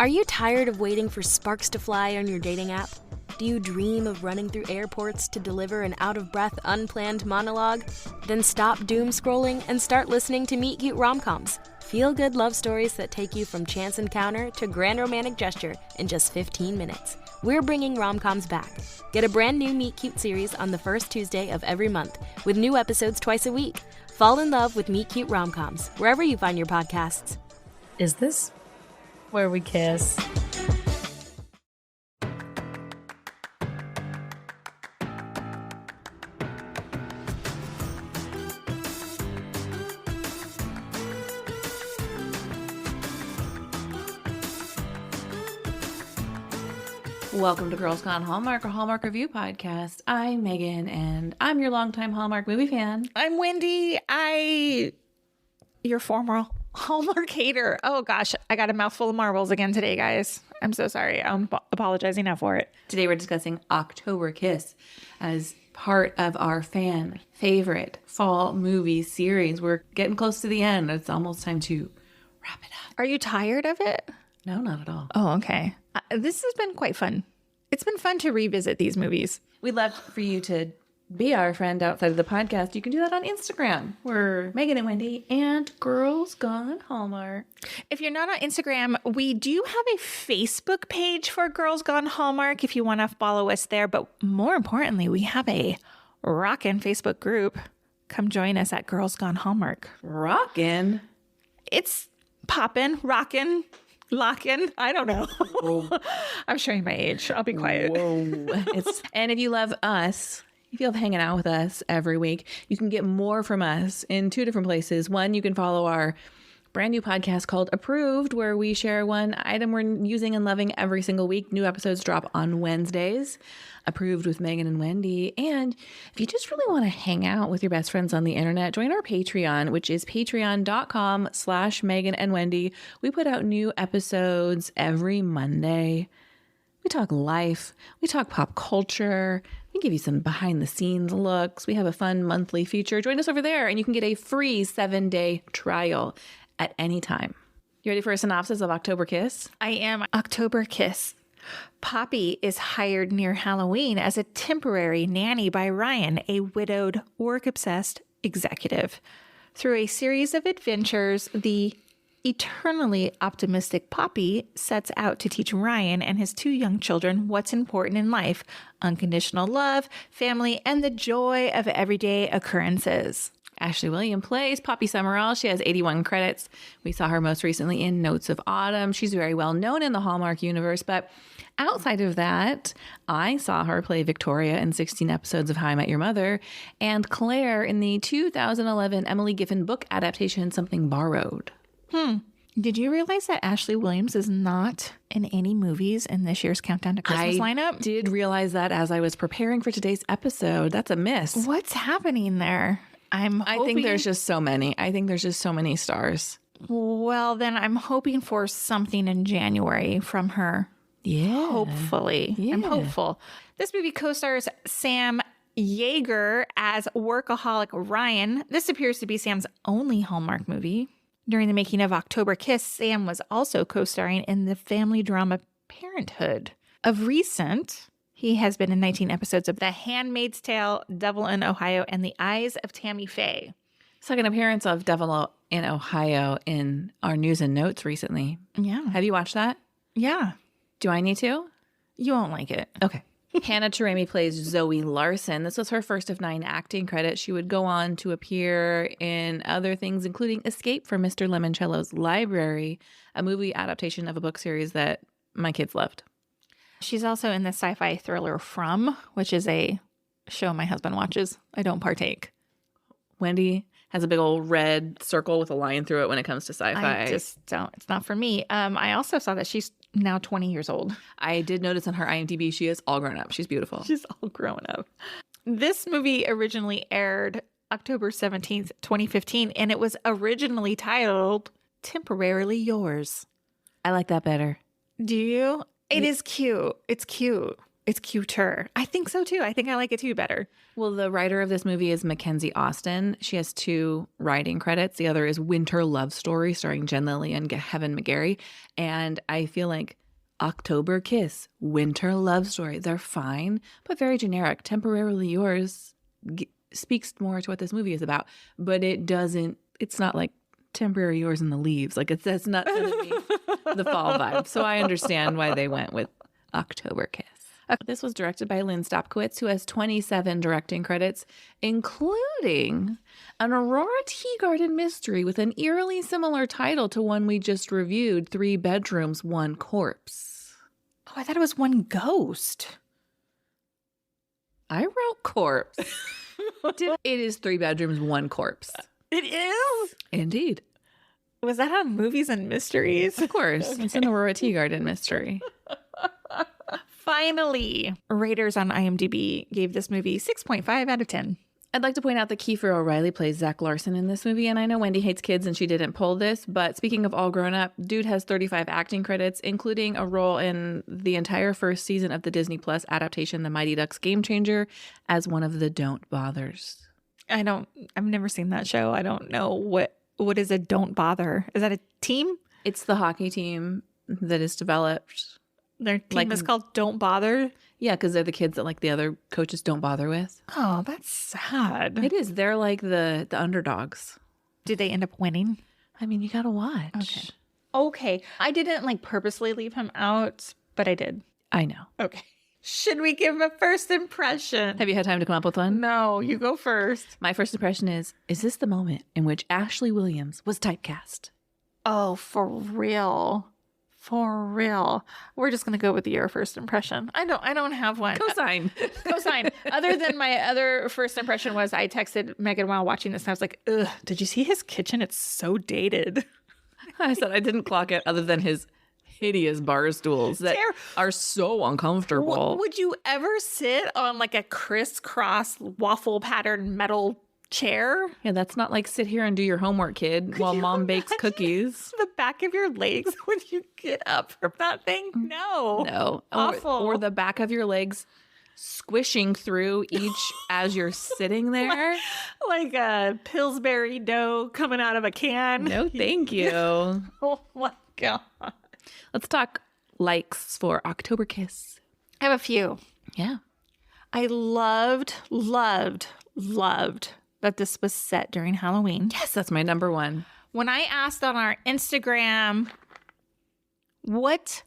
Are you tired of waiting for sparks to fly on your dating app? Do you dream of running through airports to deliver an out-of-breath, unplanned monologue? Then stop doom scrolling and start listening to Meet Cute Rom-Coms. Feel-good love stories that take you from chance encounter to grand romantic gesture in just 15 minutes. We're bringing rom-coms back. Get a brand new Meet Cute series on the first Tuesday of every month, with new episodes twice a week. Fall in love with Meet Cute Rom-Coms, wherever you find your podcasts. Is this where we kiss? Welcome to Girls Gone Hallmark, a Hallmark review podcast. I'm Megan, and I'm your longtime Hallmark movie fan. I'm Wendy. Your former Hallmark hater. Oh gosh, I got a mouthful of marbles again today, guys. I'm so sorry. I'm apologizing now for it. Today we're discussing October Kiss as part of our fan favorite fall movie series. We're getting close to the end. It's almost time to wrap it up. Are you tired of it? No, not at all. Oh, okay. This has been quite fun. It's been fun to revisit these movies. We'd love for you to be our friend outside of the podcast. You can do that on Instagram. We're Megan and Wendy and Girls Gone Hallmark. If you're not on Instagram, we do have a Facebook page for Girls Gone Hallmark if you want to follow us there. But more importantly, we have a rockin' Facebook group. Come join us at Girls Gone Hallmark. Rockin'? It's poppin', rockin'. Lockin'? I don't know. I'm showing my age. I'll be quiet. And if you love us, if you love hanging out with us every week, you can get more from us in two different places. One, you can follow our brand new podcast called Approved, where we share one item we're using and loving every single week. New episodes drop on Wednesdays. Approved with Megan and Wendy. And if you just really want to hang out with your best friends on the internet, join our Patreon, which is patreon.com/Megan and Wendy. We put out new episodes every Monday. We talk life. We talk pop culture. We give you some behind the scenes looks. We have a fun monthly feature. Join us over there and you can get a free 7-day trial at any time. You ready for a synopsis of October Kiss? I am. October Kiss. Poppy is hired near Halloween as a temporary nanny by Ryan, a widowed, work-obsessed executive. Through a series of adventures, the eternally optimistic Poppy sets out to teach Ryan and his two young children what's important in life: unconditional love, family, and the joy of everyday occurrences. Ashley William plays Poppy Summerall. She has 81 credits. We saw her most recently in Notes of Autumn. She's very well known in the Hallmark universe, but outside of that, I saw her play Victoria in 16 episodes of How I Met Your Mother and Claire in the 2011 Emily Giffin book adaptation, Something Borrowed. Did you realize that Ashley Williams is not in any movies in this year's Countdown to Christmas lineup? I did realize that as I was preparing for today's episode. That's a miss. What's happening there? I think there's just so many. I think there's just so many stars. Well, then I'm hoping for something in January from her. Yeah. Hopefully. Yeah. I'm hopeful. This movie co-stars Sam Jaeger as workaholic Ryan. This appears to be Sam's only Hallmark movie. During the making of October Kiss, Sam was also co-starring in the family drama Parenthood. Of recent, he has been in 19 episodes of The Handmaid's Tale, Devil in Ohio, and The Eyes of Tammy Faye. Second appearance of Devil in Ohio in our news and notes recently. Yeah. Have you watched that? Yeah. Do I need to? You won't like it. Okay. Hannah Taremi plays Zoe Larson. This was her first of 9 acting credits. She would go on to appear in other things, including Escape from Mr. Lemoncello's Library, a movie adaptation of a book series that my kids loved. She's also in the sci-fi thriller From, which is a show my husband watches. I don't partake. Wendy has a big old red circle with a line through it when it comes to sci-fi. I just don't. It's not for me. I also saw that she's now 20 years old. I did notice on her IMDb she is all grown up. She's beautiful. She's all grown up. This movie originally aired October 17th, 2015, and it was originally titled Temporarily Yours. I like that better. Do you? It is cute. It's cute. It's cuter. I think so too. I think I like it too better. Well, the writer of this movie is Mackenzie Austin. She has 2 writing credits. The other is Winter Love Story, starring Jen Lilly and Kevin McGarry. And I feel like October Kiss, Winter Love Story, they're fine, but very generic. Temporarily Yours speaks more to what this movie is about, but it's not like Temporary Yours in the Leaves. Like that's not the fall vibe. So I understand why they went with October Kiss. This was directed by Lynn Stopkowitz, who has 27 directing credits, including an Aurora Teagarden mystery with an eerily similar title to one we just reviewed, 3 Bedrooms, 1 Corpse. Oh, I thought it was 1 ghost. I wrote Corpse. It is 3 Bedrooms, 1 Corpse. It is? Indeed. Was that on Movies and Mysteries? Of course. Okay. It's an Aurora Teagarden mystery. Finally, raters on IMDb gave this movie 6.5 out of 10. I'd like to point out that Kiefer O'Reilly plays Zach Larson in this movie, and I know Wendy hates kids and she didn't pull this, but speaking of all grown up, dude has 35 acting credits, including a role in the entire first season of the Disney Plus adaptation The Mighty Ducks Game Changer as one of the Don't Bothers. I've never seen that show. I don't know what is a Don't Bother. Is that a team? It's the hockey team that is developed. Their team is called Don't Bother? Yeah, because they're the kids that like the other coaches don't bother with. Oh, that's sad. It is. They're like the underdogs. Did they end up winning? I mean, you gotta watch. Okay. I didn't purposely leave him out, but I did. I know. Okay. Should we give a first impression? Have you had time to come up with one? No, you go first. My first impression is this the moment in which Ashley Williams was typecast? Oh, for real. For real. We're just going to go with your first impression. I don't have one. Cosign. Cosign. Other than my other first impression was I texted Megan while watching this and I was like, ugh, did you see his kitchen? It's so dated. I said I didn't clock it other than his hideous bar stools that are so uncomfortable. Would you ever sit on a crisscross waffle pattern metal chair? Yeah, that's not like sit here and do your homework, kid, while mom bakes cookies. The back of your legs when you get up from that thing? No. Awful. Or the back of your legs squishing through each as you're sitting there. Like a Pillsbury dough coming out of a can. No, thank you. Oh my God. Let's talk likes for October Kiss. I have a few. Yeah. I loved that this was set during Halloween. Yes, that's my number one. When I asked on our Instagram, what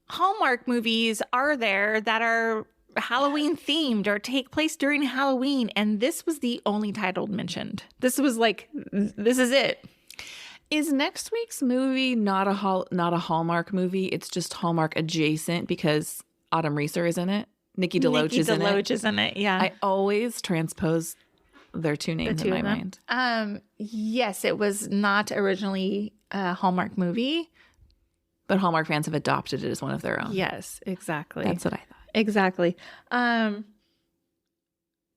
Hallmark movies are there that are Halloween themed or take place during Halloween? And this was the only title mentioned. This was this is it. Is next week's movie not a Hallmark movie? It's just Hallmark adjacent because Autumn Reeser is in it. Nikki DeLoach is in it. Nikki DeLoach is in it, yeah. I always transpose their two names in my mind. Yes, it was not originally a Hallmark movie. But Hallmark fans have adopted it as one of their own. Yes, exactly. That's what I thought. Exactly.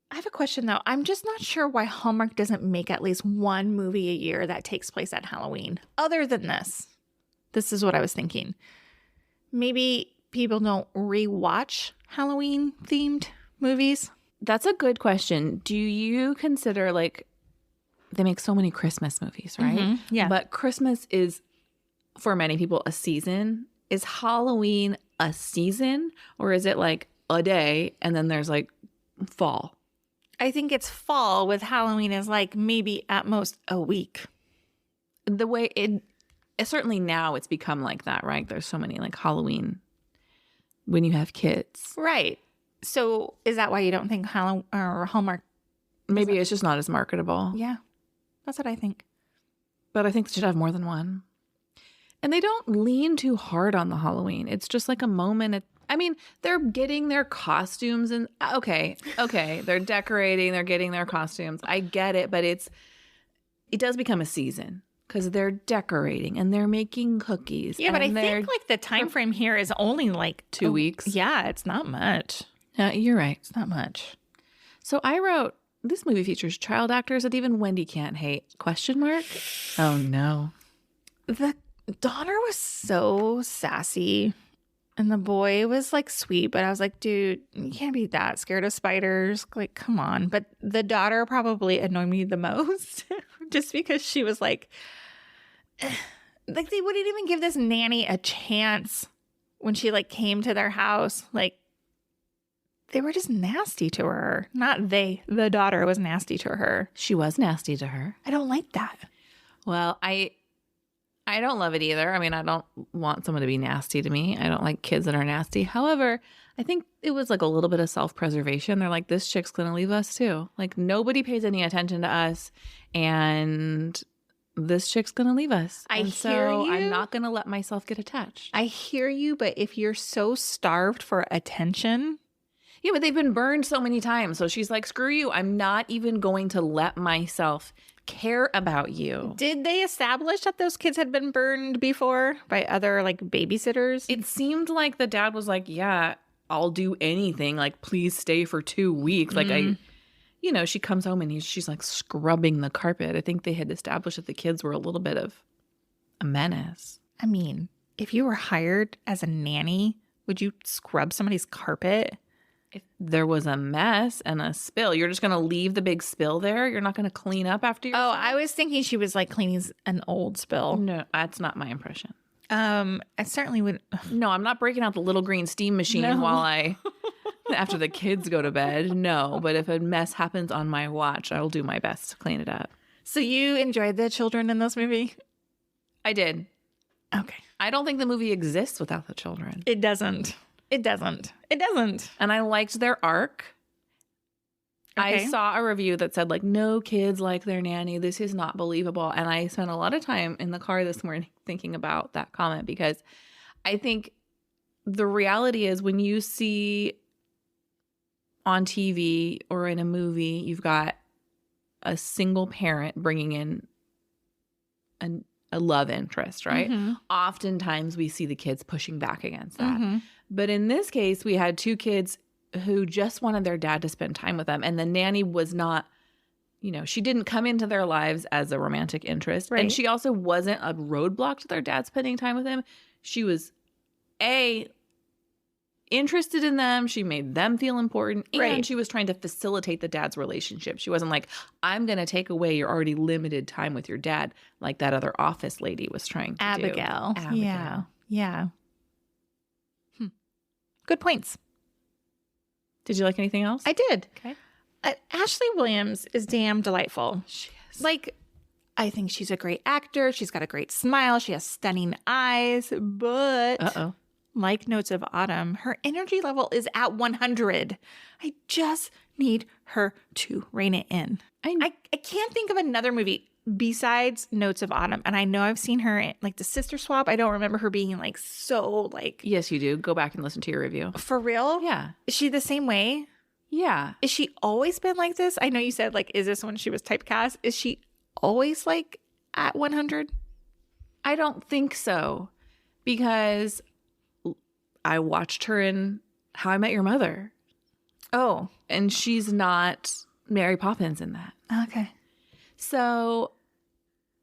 I have a question, though. I'm just not sure why Hallmark doesn't make at least one movie a year that takes place at Halloween. Other than this. This is what I was thinking. Maybe people don't rewatch Halloween-themed movies. That's a good question. Do you consider, they make so many Christmas movies, right? Mm-hmm. Yeah. But Christmas is, for many people, a season. Is Halloween a season? Or is it a day and then there's fall? I think it's fall with Halloween is maybe at most a week. The way certainly now it's become like that, right? There's so many Halloween when you have kids. Right. So is that why you don't think Hallmark? Maybe it's just not as marketable. Yeah, that's what I think. But I think they should have more than one. And they don't lean too hard on the Halloween. It's just a moment. They're getting their costumes and okay. They're decorating, they're getting their costumes. I get it, but it does become a season because they're decorating and they're making cookies. Yeah, but I think the time frame here is only 2 weeks. Yeah, it's not much. You're right. It's not much. So I wrote, this movie features child actors that even Wendy can't hate. ? Oh no. The daughter was so sassy. And the boy was like sweet, but I was like, dude, you can't be that scared of spiders. Like, come on. But the daughter probably annoyed me the most just because she was like they wouldn't even give this nanny a chance when she like came to their house. Like, they were just nasty to her. Not they. The daughter was nasty to her. She was nasty to her. I don't like that. Well, I don't love it either. I mean, I don't want someone to be nasty to me. I don't like kids that are nasty. However, I think it was like a little bit of self-preservation. They're like, this chick's going to leave us too. Like, nobody pays any attention to us, and this chick's going to leave us. I and hear so you. I'm not going to let myself get attached. I hear you, but if you're so starved for attention... Yeah, but they've been burned so many times. So she's like, screw you. I'm not even going to let myself care about you. Did they establish that those kids had been burned before by other like babysitters? It seemed like the dad was like, yeah, I'll do anything. Like, please stay for 2 weeks. Like, she comes home and she's like scrubbing the carpet. I think they had established that the kids were a little bit of a menace. I mean, if you were hired as a nanny, would you scrub somebody's carpet? If there was a mess and a spill, you're just going to leave the big spill there? You're not going to clean up after yourself? Oh, I was thinking she was like cleaning an old spill. No, that's not my impression. I certainly would. No, I'm not breaking out the little green steam machine after the kids go to bed. No, but if a mess happens on my watch, I will do my best to clean it up. So you enjoyed the children in this movie? I did. Okay. I don't think the movie exists without the children. It doesn't. It doesn't. It doesn't. And I liked their arc. Okay. I saw a review that said, like, no kids like their nanny. This is not believable. And I spent a lot of time in the car this morning thinking about that comment, because I think the reality is when you see on TV or in a movie, you've got a single parent bringing in a love interest, right? Mm-hmm. Oftentimes we see the kids pushing back against that. Mm-hmm. But in this case, we had 2 kids who just wanted their dad to spend time with them. And the nanny was not, she didn't come into their lives as a romantic interest. Right. And she also wasn't a roadblock to their dad spending time with him. She was, interested in them. She made them feel important. And Right. she was trying to facilitate the dad's relationship. She wasn't like, I'm going to take away your already limited time with your dad, like that other office lady was trying to do. Abigail. Yeah. Good points. Did you like anything else? I did. Okay. Ashley Williams is damn delightful. She is. Like, I think she's a great actor. She's got a great smile. She has stunning eyes. But like Notes of Autumn, her energy level is at 100. I just need her to rein it in. I can't think of another movie besides Notes of Autumn. And I know I've seen her in like the Sister Swap. I don't remember her being like so like. Yes, you do. Go back and listen to your review. For real? Yeah. Is she the same way? Yeah. Is she always been like this? I know you said like, is this when she was typecast? Is she always like at 100? I don't think so, because I watched her in How I Met Your Mother. Oh. And she's not Mary Poppins in that. Okay. So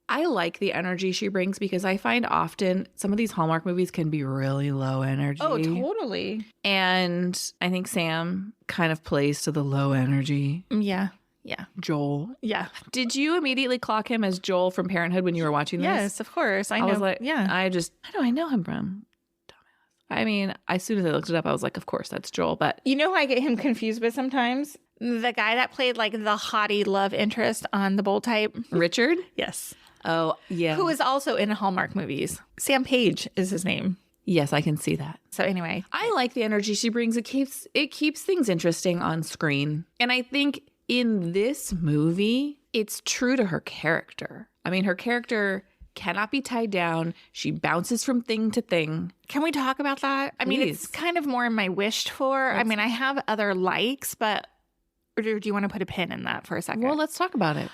I like the energy she brings, because I find often some of these Hallmark movies can be really low energy. Oh, totally. And I think Sam kind of plays to the low energy. Yeah. Yeah. Joel. Yeah. Did you immediately clock him as Joel from Parenthood when you were watching this? Yes, of course. I know. was like, yeah. how do I know him from? Dumbass. I mean, as soon as I looked it up, I was like, of course, that's Joel. But You know who I get him confused with sometimes? The guy that played like the haughty love interest on The Bold Type. Richard? Yes. Oh, yeah. Who is also in Hallmark movies. Sam Page is his name. Yes, I can see that. So anyway. I like the energy she brings. It keeps things interesting on screen. And I think in this movie, it's true to her character. I mean, her character cannot be tied down. She bounces from thing to thing. Can we talk about that? I mean, it's kind of more in my wished for. I mean, I have other likes, but or do you want to put a pin in that for a second? Well, let's talk about it.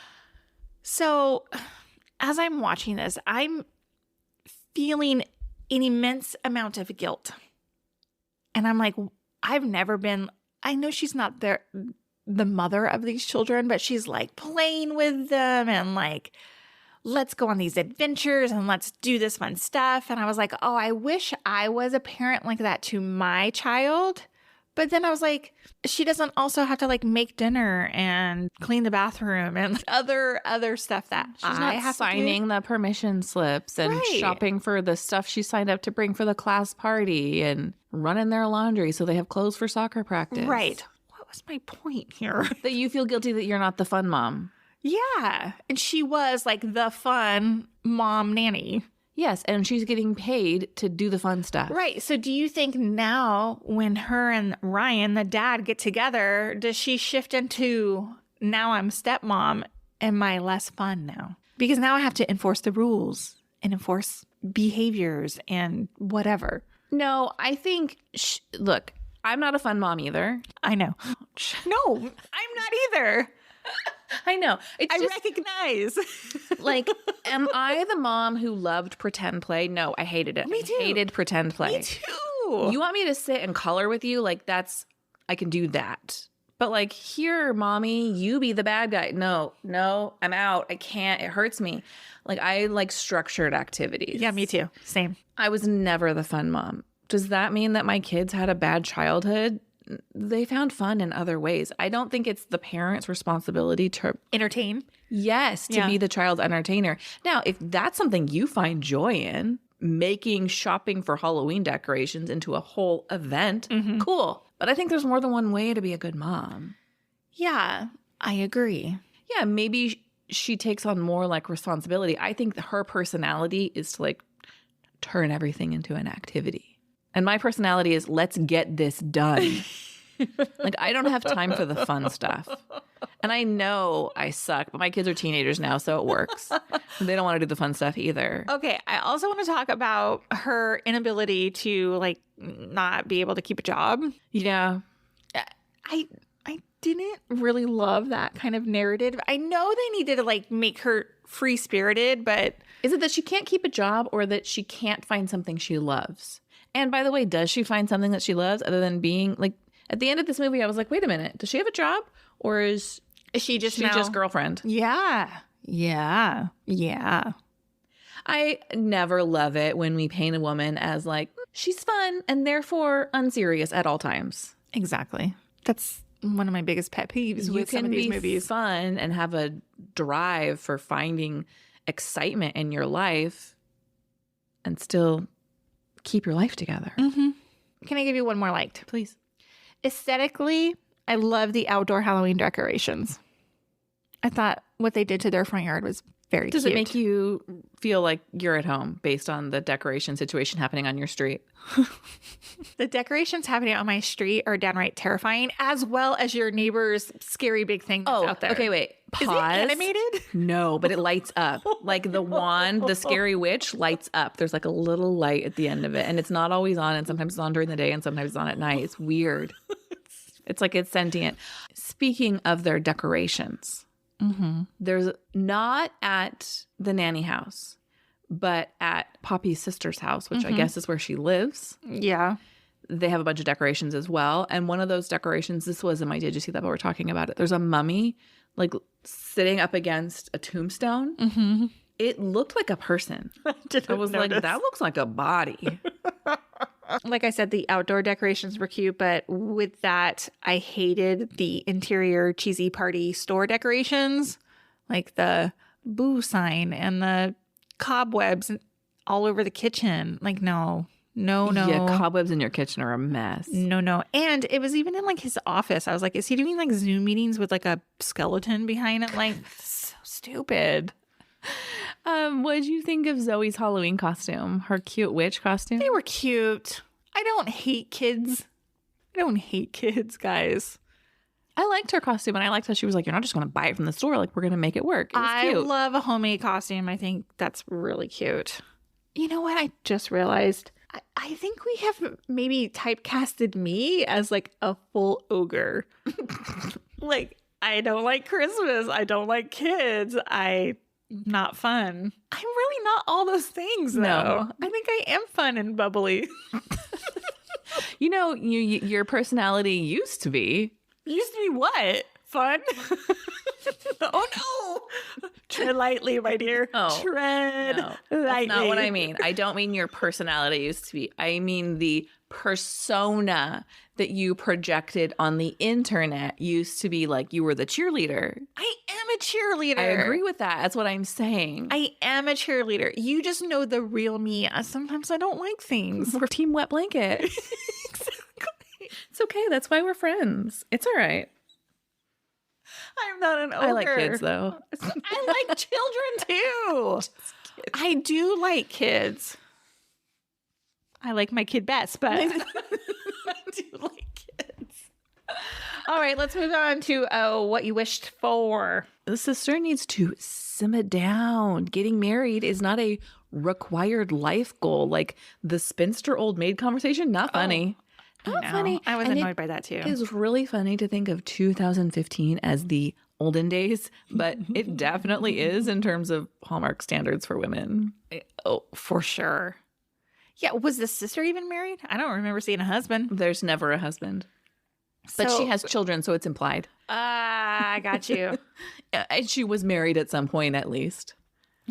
So as I'm watching this, I'm feeling an immense amount of guilt. And I'm like, I've never been, I know she's not the mother of these children, but she's like playing with them and like let's go on these adventures and let's do this fun stuff. And I was like, oh, I wish I was a parent like that to my child. But then I was like, she doesn't also have to like make dinner and clean the bathroom and other stuff that She's not have signing the permission slips and shopping for the stuff she signed up to bring for the class party and running their laundry so they have clothes for soccer practice. Right. What was my point here? That you feel guilty that you're not the fun mom. Yeah. And she was like the fun mom nanny. Yes, and she's getting paid to do the fun stuff. Right. So do you think now when her and Ryan, the dad, get together, does she shift into now I'm stepmom? Am I less fun now? Because now I have to enforce the rules and enforce behaviors and whatever. No, I think, look, I'm not a fun mom either. I know. No, I'm not either. I know. I recognize. Like, am I the mom who loved pretend play? No, I hated it. Me too. I hated pretend play. Me too. You want me to sit and color with you? Like, I can do that. But like, here, mommy, you be the bad guy. No, I'm out. I can't. It hurts me. Like, I like structured activities. Yeah, me too. Same. I was never the fun mom. Does that mean that my kids had a bad childhood? They found fun in other ways. I don't think it's the parent's responsibility to entertain. Yes, to be the child's entertainer. Now, if that's something you find joy in, making shopping for Halloween decorations into a whole event, cool. But I think there's more than one way to be a good mom. Yeah, I agree. Yeah, maybe she takes on more like responsibility. I think her personality is to like turn everything into an activity. And my personality is, let's get this done. Like, I don't have time for the fun stuff. And I know I suck, but my kids are teenagers now, so it works. They don't want to do the fun stuff either. Okay, I also want to talk about her inability to, like, not be able to keep a job. Yeah. I didn't really love that kind of narrative. I know they needed to, like, make her free-spirited, but... Is it that she can't keep a job or that she can't find something she loves? And by the way, does she find something that she loves other than being like at the end of this movie? I was like, wait a minute, does she have a job or is she just girlfriend? Yeah. I never love it when we paint a woman as like she's fun and therefore unserious at all times. Exactly. That's one of my biggest pet peeves with some of these movies. You can be fun and have a drive for finding excitement in your life and still keep your life together. Mm-hmm. Can I give you one more liked? Please. Aesthetically, I love the outdoor Halloween decorations. I thought what they did to their front yard was very cute. Does it make you feel like you're at home based on the decoration situation happening on your street? The decorations happening on my street are downright terrifying, as well as your neighbor's scary big thing that's out there. Okay, wait. Pause. Is it animated? No, but it lights up. Like the wand, the scary witch lights up. There's like a little light at the end of it. And it's not always on. And sometimes it's on during the day and sometimes it's on at night. It's weird. It's like it's sentient. Speaking of their decorations, there's not at the nanny house, but at Poppy's sister's house, which I guess is where she lives. Yeah. They have a bunch of decorations as well. And one of those decorations, this was in my Did You See That? But we're talking about it. There's a mummy like sitting up against a tombstone. Mm-hmm. It looked like a person. I was like, that looks like a body. Like I said, the outdoor decorations were cute, but with that, I hated the interior cheesy party store decorations, like the boo sign and the cobwebs all over the kitchen. Like, no. Yeah, cobwebs in your kitchen are a mess. No. And it was even in like his office. I was like, is he doing like Zoom meetings with like a skeleton behind it? Like, so stupid. What did you think of Zoe's Halloween costume? Her cute witch costume? They were cute. I don't hate kids, guys. I liked her costume, and I liked how she was like, you're not just going to buy it from the store. Like, we're going to make it work. It was I cute. love a homemade costume. I think that's really cute. You know what? I just realized I think we have maybe typecasted me as like a full ogre. Like, I don't like Christmas. I don't like kids. I'm not fun. I'm really not all those things, though. No. I think I am fun and bubbly. You know, your personality used to be Used to be what? Fun? Oh no! Tread lightly, my dear. Oh, Tread no, lightly. that's not what I mean. I don't mean your personality used to be. I mean the persona that you projected on the internet used to be like you were the cheerleader. I am a cheerleader. I agree with that. That's what I'm saying. I am a cheerleader. You just know the real me. Sometimes I don't like things. We're team wet blanket. Exactly. It's okay. That's why we're friends. It's all right. I'm not an ogre. I like kids though. I like children too. I do like kids. I like my kid best, but I do like kids. All right, let's move on to what you wished for. The sister needs to simmer down. Getting married is not a required life goal. Like the spinster old maid conversation, not funny. Not funny. I was And annoyed by that too. It's really funny to think of 2015 as the olden days, but it definitely is in terms of Hallmark standards for women. Oh, for sure. Yeah, was the sister even married? I don't remember seeing a husband. There's never a husband. But she has children, so it's implied. I got you. And she was married at some point, at least.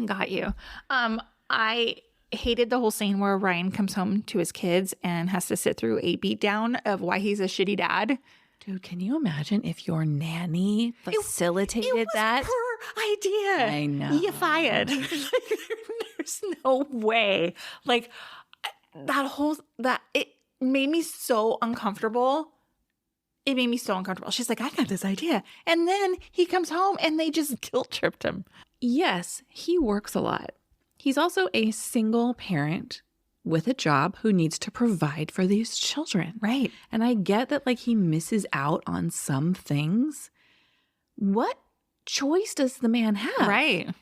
Got you. I hated the whole scene where Ryan comes home to his kids and has to sit through a beatdown of why he's a shitty dad. Dude, can you imagine if your nanny facilitated It was that? her idea. I know. You fired. There's no way. Like it made me so uncomfortable. It made me so uncomfortable. She's like, I got this idea. And then he comes home and they just guilt tripped him. Yes, he works a lot. He's also a single parent with a job who needs to provide for these children. Right. And I get that like he misses out on some things. What choice does the man have?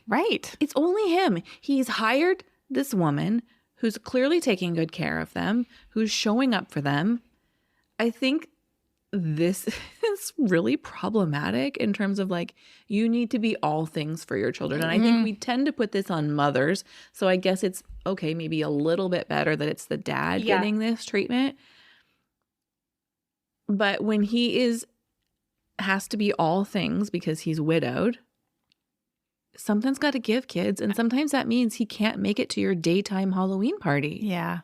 Right. It's only him. He's hired this woman who's clearly taking good care of them, who's showing up for them. I think this is really problematic in terms of like, you need to be all things for your children. And I think we tend to put this on mothers. So I guess it's okay, maybe a little bit better that it's the dad getting this treatment. But when he has to be all things because he's widowed, something's got to give, kids. And sometimes that means he can't make it to your daytime Halloween party. Yeah.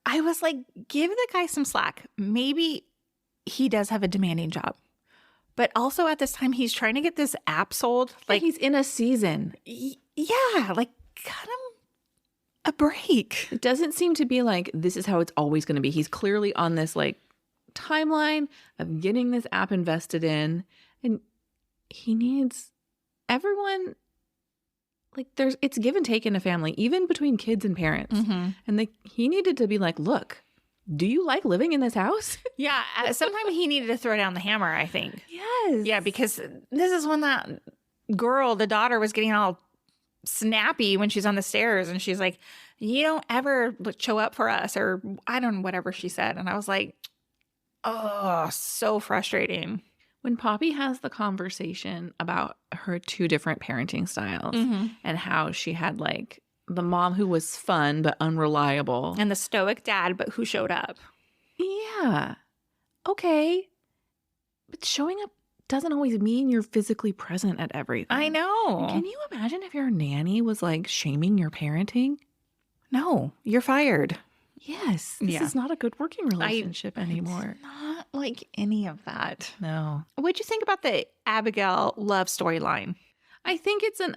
I was like, give the guy some slack. Maybe he does have a demanding job. But also at this time, he's trying to get this app sold. Like he's in a season. Yeah, like cut him a break. It doesn't seem to be like this is how it's always going to be. He's clearly on this like timeline of getting this app invested in. And he needs everyone. Like it's give and take in a family, even between kids and parents. And he needed to be like, look, do you like living in this house? Yeah. Sometimes he needed to throw down the hammer, I think. Yes. Yeah, because this is when that girl, the daughter, was getting all snappy when she's on the stairs. And she's like, you don't ever show up for us, or I don't know, whatever she said. And I was like, oh, so frustrating. When Poppy has the conversation about her two different parenting styles and how she had like the mom who was fun but unreliable. And the stoic dad, but who showed up. Yeah. Okay. But showing up doesn't always mean you're physically present at everything. I know. Can you imagine if your nanny was like shaming your parenting? No, you're fired. Yes. This is not a good working relationship anymore. It's not like any of that. No. What'd you think about the Abigail love storyline? I think it's an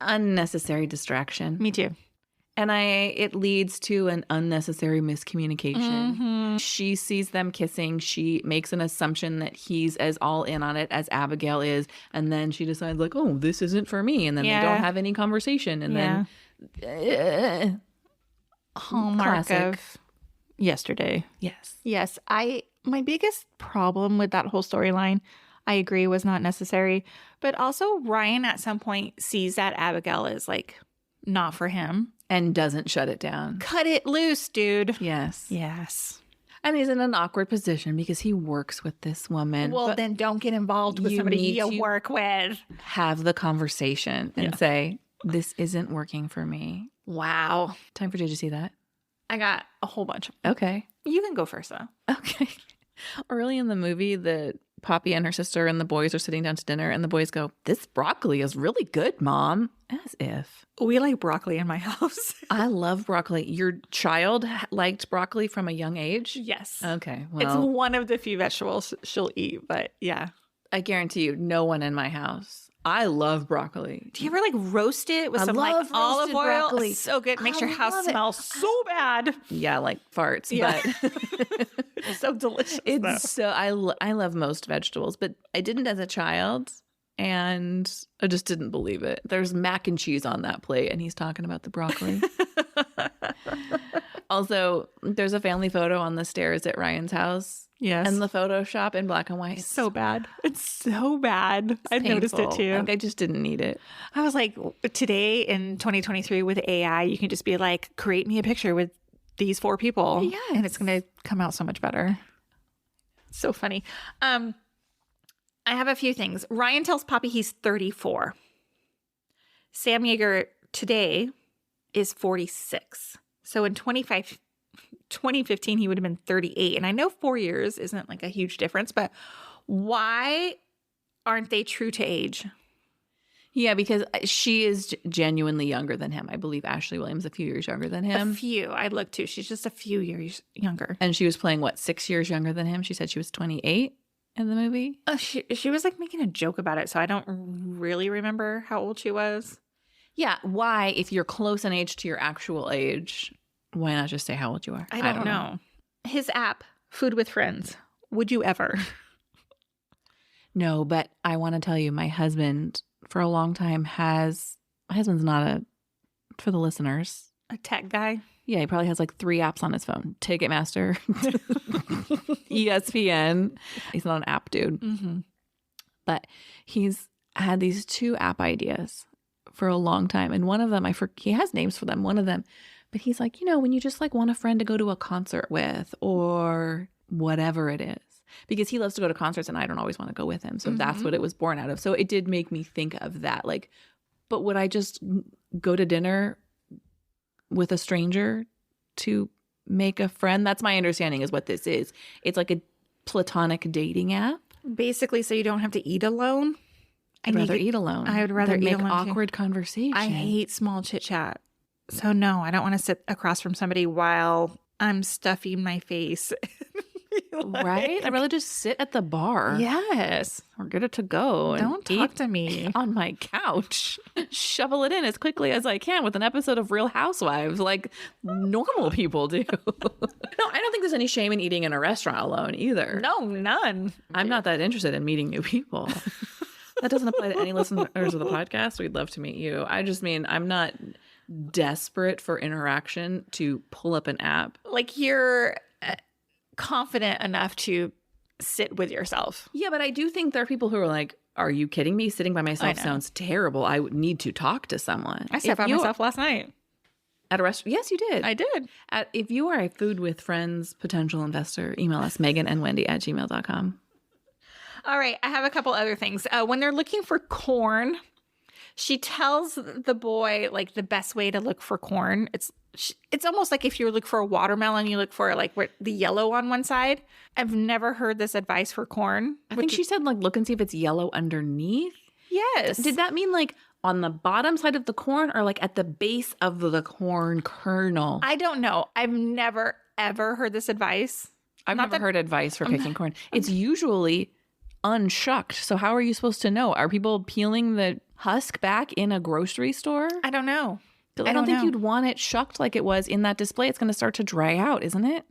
unnecessary distraction. Me too. And it leads to an unnecessary miscommunication. She sees them kissing. She makes an assumption that he's as all in on it as Abigail is. And then she decides like, oh, this isn't for me. And then they don't have any conversation. And then Hallmark classic. of yesterday. Yes. My biggest problem with that whole storyline, I agree, was not necessary. But also Ryan at some point sees that Abigail is like not for him. And doesn't shut it down. Cut it loose, dude. Yes. Yes. And he's in an awkward position because he works with this woman. Well, then don't get involved with you somebody need you to work with. Have the conversation and say, this isn't working for me. Wow. Time for Jay to see that. I got a whole bunch. Okay. You can go first, though. Okay. Early in the movie, the Poppy and her sister and the boys are sitting down to dinner, and the boys go, "This broccoli is really good, Mom." As if. We like broccoli in my house. I love broccoli. Your child liked broccoli from a young age? Yes. Okay, It's well, one of the few vegetables she'll eat, but yeah. I guarantee you, no one in my house. I love broccoli. Do you ever like roast it with I some like love olive roasted oil? broccoli. It's so good. Makes your house love it. smell so bad. Yeah, like farts, Yeah. but It's so delicious. though. it's so I love most vegetables, but I didn't as a child, and I just didn't believe it. There's mac and cheese on that plate, and he's talking about the broccoli. Also, there's a family photo on the stairs at Ryan's house, Yes. and the Photoshop in black and white. It's so bad. It's so bad. I noticed it painful. too. Like, I just didn't need it. I was like, today in 2023 with AI, you can just be like, create me a picture with these 4 people. Yes. And it's going to come out so much better. So funny. I have a few things. Ryan tells Poppy he's 34. Sam Jaeger today is 46. So in 2015, he would have been 38. And I know 4 years isn't like a huge difference, but why aren't they true to age? Yeah, because she is genuinely younger than him. I believe Ashley Williams a few years younger than A him. few. I looked too. She's just a few years younger. And she was playing, what, 6 years younger than him? She said she was 28 in the movie. She was like making a joke about it, so I don't really remember how old she was. Yeah, why, if you're close in age to your actual age, why not just say how old you are? I don't know. His app, Food with Friends. Would you ever? No, but I want to tell you, my husband, for a long time, my husband's not for the listeners. A tech guy? Yeah, he probably has like 3 apps on his phone. Ticketmaster, ESPN. He's not an app dude. Mm-hmm. But he's had these 2 app ideas for a long time. And one of them, he has names for them, one of them. But he's like, when you just like want a friend to go to a concert with or whatever it is. Because he loves to go to concerts and I don't always want to go with him. So that's what it was born out of. So it did make me think of that. Like, but would I just go to dinner with a stranger to make a friend? That's my understanding is what this is. It's like a platonic dating app. Basically, so you don't have to eat alone. I'd rather eat alone. I would rather than eat make alone, too. awkward conversation. I hate small chit chat. So no, I don't want to sit across from somebody while I'm stuffing my face. Right? I'd rather just sit at the bar. Yes. Or get it to go. And Don't talk eat to me. on my couch. Shovel it in as quickly as I can with an episode of Real Housewives like normal people do. No, I don't think there's any shame in eating in a restaurant alone either. No, none. I'm not that interested in meeting new people. That doesn't apply to any listeners of the podcast. We'd love to meet you. I just mean I'm not desperate for interaction to pull up an app. Like you're confident enough to sit with yourself. Yeah, but I do think there are people who are like, are you kidding me? Sitting by myself sounds terrible. I would need to talk to someone. I sat by myself last night. At a restaurant? Yes, you did. I did. If you are a Food with Friends potential investor, email us, meganandwendy@gmail.com. All right. I have a couple other things. When they're looking for corn, she tells the boy like the best way to look for corn. It's almost like if you look for a watermelon, you look for like the yellow on one side. I've never heard this advice for corn. I think she said like look and see if it's yellow underneath. Yes. Did that mean like on the bottom side of the corn or like at the base of the corn kernel? I don't know. I've never, ever heard this advice. I've never heard advice for picking corn. It's usually unshucked. So how are you supposed to know? Are people peeling the husk back in a grocery store? I don't know. I don't think you'd want it shucked like it was in that display. It's going to start to dry out, isn't it?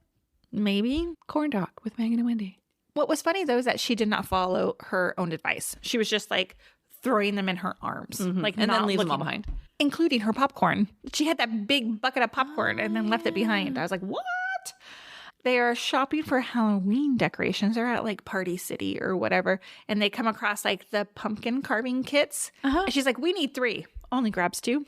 Maybe. Corn talk with Megan and Wendy. What was funny, though, is that she did not follow her own advice. She was just like throwing them in her arms. Like, and not then leave them all looking- behind. Including her popcorn. She had that big bucket of popcorn and then left it behind. I was like, what? They are shopping for Halloween decorations. They're at like Party City or whatever. And they come across like the pumpkin carving kits. And she's like, we need 3. Only grabs 2.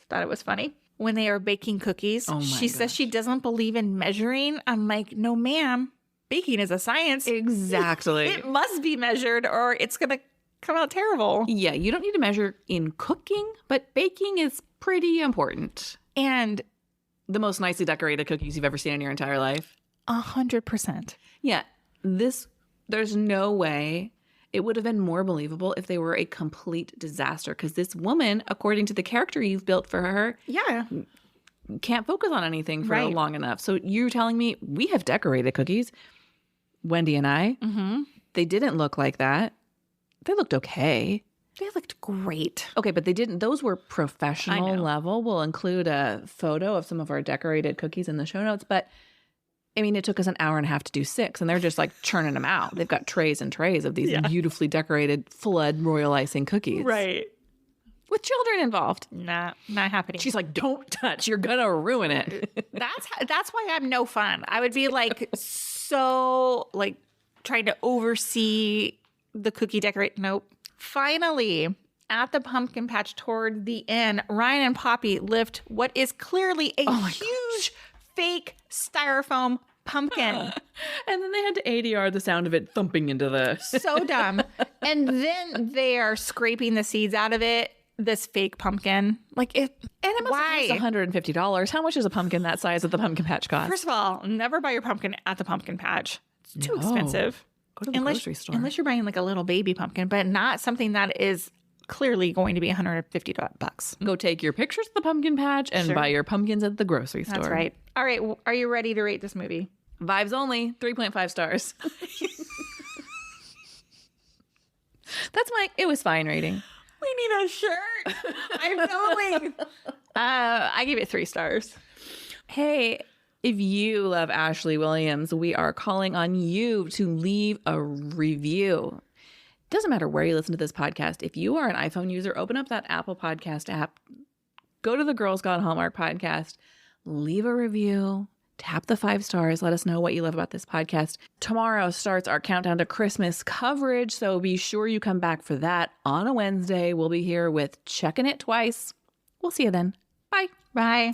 Thought it was funny. When they are baking cookies, she says she doesn't believe in measuring. I'm like, no, ma'am. Baking is a science. Exactly. It must be measured or it's going to come out terrible. Yeah, you don't need to measure in cooking, but baking is pretty important. And the most nicely decorated cookies you've ever seen in your entire life. 100%. Yeah, this There's no way it would have been more believable if they were a complete disaster, because this woman, according to the character you've built for her, can't focus on anything for long enough. So you're telling me we have decorated cookies, Wendy and I. They didn't look like that. They looked okay. They looked great. Okay, but they didn't. Those were professional level. We'll include a photo of some of our decorated cookies in the show notes. But I mean, it took us an hour and a half to do 6, and they're just like churning them out. They've got trays and trays of these beautifully decorated flood royal icing cookies. Right. With children involved. Not happening. She's like, don't touch. You're going to ruin it. That's why I'm no fun. I would be like so like trying to oversee the cookie decorate. Nope. Finally, at the pumpkin patch toward the end, Ryan and Poppy lift what is clearly a huge fake styrofoam pumpkin. And then they had to ADR the sound of it thumping into the... So dumb. And then they are scraping the seeds out of it. This fake pumpkin. Like it. And it must have cost $150. How much is a pumpkin that size at the pumpkin patch cost? First of all, never buy your pumpkin at the pumpkin patch. It's too expensive. Go to the grocery store. Unless you're buying like a little baby pumpkin, but not something that is clearly going to be $150. Go take your pictures at the pumpkin patch and buy your pumpkins at the grocery store. That's right. All right. Are you ready to rate this movie? Vibes only. 3.5 stars. It was fine rating. We need a shirt. I'm going. I give it 3 stars. Hey, if you love Ashley Williams, we are calling on you to leave a review. Doesn't matter where you listen to this podcast. If you are an iPhone user, open up that Apple Podcast app, go to the Girls Gone Hallmark podcast, leave a review, tap the 5 stars. Let us know what you love about this podcast. Tomorrow starts our countdown to Christmas coverage, so be sure you come back for that. On a Wednesday, we'll be here with Checking It Twice. We'll see you then. Bye. Bye.